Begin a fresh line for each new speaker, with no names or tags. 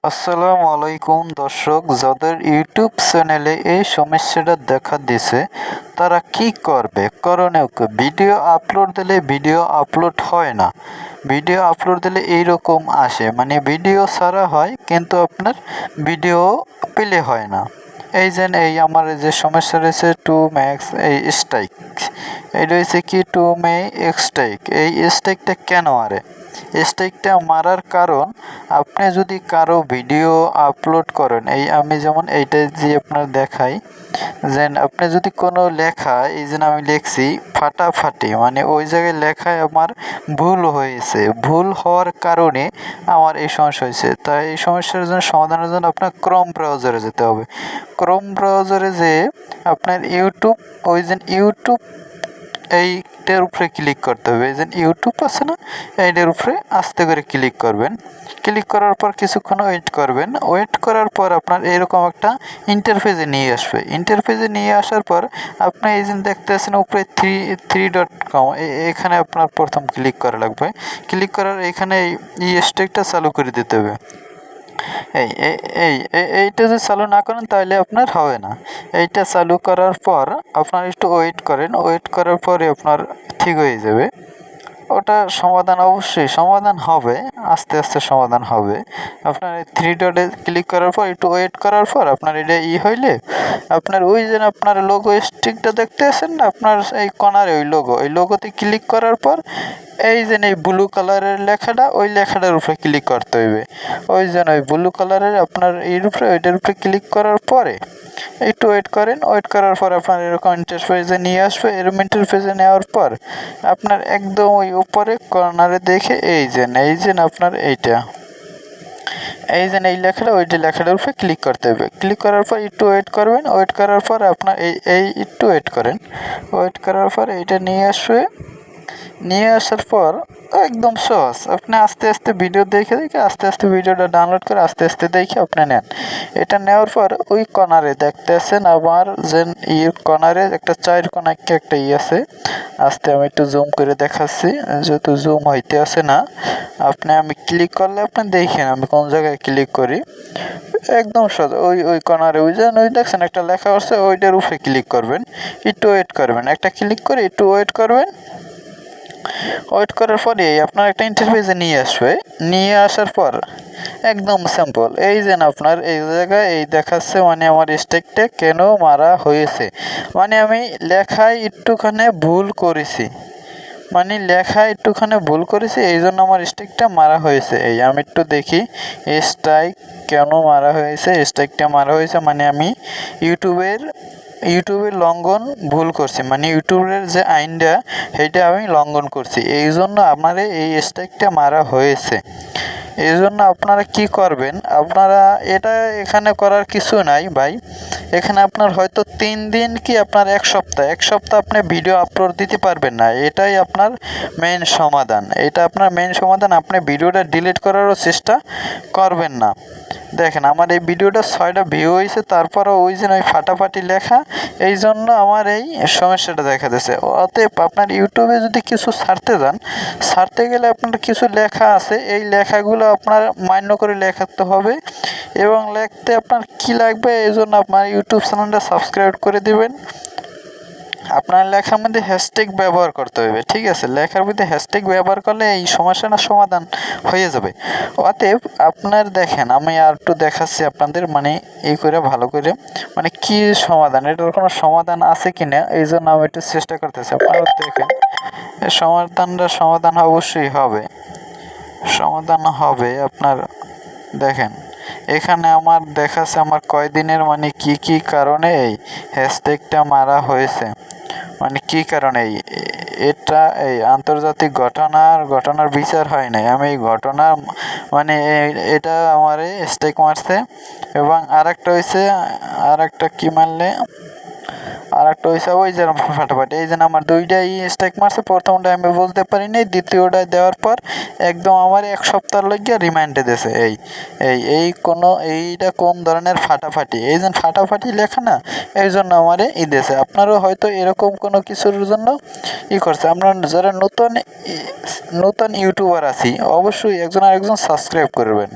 আসসালামু আলাইকুম দর্শক, যাদের ইউটিউব চ্যানেলে এই সমস্যাটা দেখা দিছে তারা কি করবে? করণীয় কি? ভিডিও আপলোড দিলে ভিডিও আপলোড হয় না। ভিডিও আপলোড দিলে এইরকম আসে, মানে ভিডিও ছাড়া হয় কিন্তু আপনার ভিডিও প্লে হয় না। এই আমার যে সমস্যা রয়েছে টু ম্যাক্স এই স্ট্রাইক, এই রয়েছে কি টু মে স্ট্রাইক। এই স্ট্রাইকটা কেন মারে? স্ট্রাইকটা মারার কারণ, আপনি যদি কারো ভিডিও আপলোড করেন, এই আমি যেমন এইটা যে আপনার দেখাই, যে আপনি যদি কোনো লেখা, এই যে আমি লিখছি ফাটাফাটি, মানে ওই জায়গায় লেখায় আমার ভুল হয়েছে, ভুল হওয়ার কারণে আমার এই সমস্যা হয়েছে। তাই এই সমস্যার জন্য সমাধানের জন্য আপনার ক্রোম ব্রাউজারে যেতে হবে। ক্রোম ব্রাউজারে যেয়ে আপনার ইউটিউব, ওই যে ইউটিউব এইটার উপরে ক্লিক করতে হবে। এই যে ইউটিউব আছে না, এইটার উপরে আস্তে করে ক্লিক করবেন। ক্লিক করার পর কিছুক্ষণ ওয়েট করবেন। ওয়েট করার পর আপনার এরকম একটা ইন্টারফেসে নিয়ে আসবে। ইন্টারফেসে নিয়ে আসার পর আপনি এই যে দেখতে আছেন উপরে থ্রি ডট কম, এখানে আপনার প্রথম ক্লিক করা লাগবে। ক্লিক করার এখানে এই স্ট্রাইকটা চালু করে দিতে হবে। এই এই এইটা যদি চালু না করেন তাহলে আপনার হবে না। এইটা চালু করার পর আপনার একটু ওয়েট করেন। ওয়েট করার পরে আপনার ঠিক হয়ে যাবে। ওটা সমাধান অবশ্যই সমাধান হবে, আস্তে আস্তে সমাধান হবে। আপনার এই থ্রি ডটে ক্লিক করার পর একটু ওয়েট করার পর আপনার এটা হইলে আপনার ওই যে আপনার লোগো স্টিকটা দেখতে আছেন না, আপনার এই কর্নারে ওই লোগোতে ক্লিক করার পর এই যে এই ব্লু কালারের লেখাটা, ওই লেখাটার উপরে ক্লিক করতে হইবে। ওই যে ওই ব্লু কালারের আপনার এর উপরে, ওইটার উপরে ক্লিক করার পরে একটু ওয়েট করেন। ওয়েট করার পর আপনার এরকম ইন্টারফেসে নিয়ে আসবে। এরকম ইন্টারফেসে নেওয়ার পর আপনার একদম ওই উপরে কর্নারে দেখে এই যে আপনার এইটা, এই যে এই লেখাটা, ওইটা লেখাটার উপরে ক্লিক করতে হবে। ক্লিক করার পর একটু ওয়েট করবেন। ওয়েট করার পর আপনার এই একটু ওয়েট করেন। ওয়েট করার পর এইটা নিয়ে আসবে। নিয়ে আসার পর একদম সহজ, আপনি আস্তে আস্তে ভিডিও দেখে আস্তে আস্তে ভিডিওটা ডাউনলোড করে আস্তে আস্তে দেখে আপনি নেন। এটা নেওয়ার পর ওই কর্নারে দেখতে আছেন আমার যে কর্নারে একটা চার কোনা একটা আছে। আস্তে আমি একটু জুম করে দেখাচ্ছি, যেহেতু জুম হইতে আছে না। আমি ক্লিক করলে আপনি দেখেন আমি কোন জায়গায় ক্লিক করি। একদম সহজ, ওই কর্নারে ওই দেখছেন একটা লেখা আছে, ওইটার উপরে ক্লিক করবেন। একটু ওয়েট করবেন, একটা ক্লিক করে একটু ওয়েট করবেন। ওয়েট করার পরে আপনার একটা ইন্টারফেসে নিয়ে আসবে। নিয়ে আসার পর একদম সিম্পল, এই যে আপনার এই জায়গায় এই দেখাচ্ছে, মানে আমার স্ট্রাইকটা কেন মারা হয়েছে, মানে আমি লেখায় একটুখানি ভুল করেছি, মানে লেখায় একটুখানি ভুল করেছি, এই জন্য আমার স্ট্রাইকটা মারা হয়েছে। এই আমি একটু দেখি স্ট্রাইক কেন মারা হয়েছে। স্ট্রাইকটা মারা হয়েছে মানে আমি ইউটিউবের লঙ্ঘন ভুল করছি, মানে ইউটিউবের যে আইনটা সেইটা আমি লঙ্ঘন করছি, এই জন্য আমার এই স্ট্রাইকটা মারা হয়েছে। এই জন্য আপনারা কি করবেন, আপনারা এটা এখানে করার কিছু নাই ভাই। এখানে আপনার হয়তো 3 দিন কি আপনার এক সপ্তাহ আপনি ভিডিও আপলোড দিতে পারবেন না। এটাই আপনার মেইন সমাধান। এটা আপনার মেইন সমাধান। আপনি ভিডিওটা ডিলিট করারও চেষ্টা করবেন না। দেখেন আমার এই ভিডিওটা 6টা ভিউ হয়েছে, তারপরও ওই যে ওই ফাটাফাটি লেখা, এই জন্য আমার এই সমস্যাটা দেখা দিয়েছে। অতএব আপনার ইউটিউবে যদি কিছু ছাড়তে গেলে আপনার কিছু লেখা আছে, এই লেখাগুলো আপনার মান্য করে লেখাতে হবে। এবং লিখতে আপনার কি লাগবে, এই জন্য আপনার ইউটিউব চ্যানেলটা সাবস্ক্রাইব করে দিবেন। আপনার লেখার মধ্যে হ্যাশট্যাগ ব্যবহার করতে হবে, ঠিক আছে? লেখার মধ্যে হ্যাশট্যাগ ব্যবহার করলে এই সমস্যাটার সমাধান হয়ে যাবে। অতএব আপনার দেখেন, আমি আর একটু দেখাচ্ছি আপনাদের, মানে এই করে ভালো করে, মানে কি সমাধান, এটার কোনো সমাধান আছে কি না, এই জন্য আমি একটু চেষ্টা করতেছি। আপনারা দেখেন এই সমাধান অবশ্যই হবে, সমাধান হবে। আপনার দেখেন এখানে আমার দেখাচ্ছে আমার কয়দিনের, মানে কি কারণে এই হ্যাশট্যাগটা মারা হয়েছে, মানে কী কারণে এটা এই আন্তর্জাতিক ঘটনার বিচার হয় নাই। আমি এই ঘটনার মানে এটা আমার স্ট্রাইক মারছে। এবং আরেকটা কি মারলে, আরেকটা হয়েছে ওই যে ফাটাফাটি, এই যে আমার দুইটাই স্ট্রাইক মারছে। প্রথমটা আমি বলতে পারিনি, দ্বিতীয়টা দেওয়ার পর একদম আমার এক সপ্তাহ লাগিয়ে রিমাইন্ডে দিয়েছে। এইটা কোন ধরনের ফাটাফাটি, এই যে ফাটাফাটি লেখা না, এই জন্য আমার দিয়েছে। আপনারও হয়তো এরকম কোনো কিছুর জন্য করছে। আমরা যারা নতুন ইউটিউবার আছি, অবশ্যই একজন আরেকজন সাবস্ক্রাইব করবেন।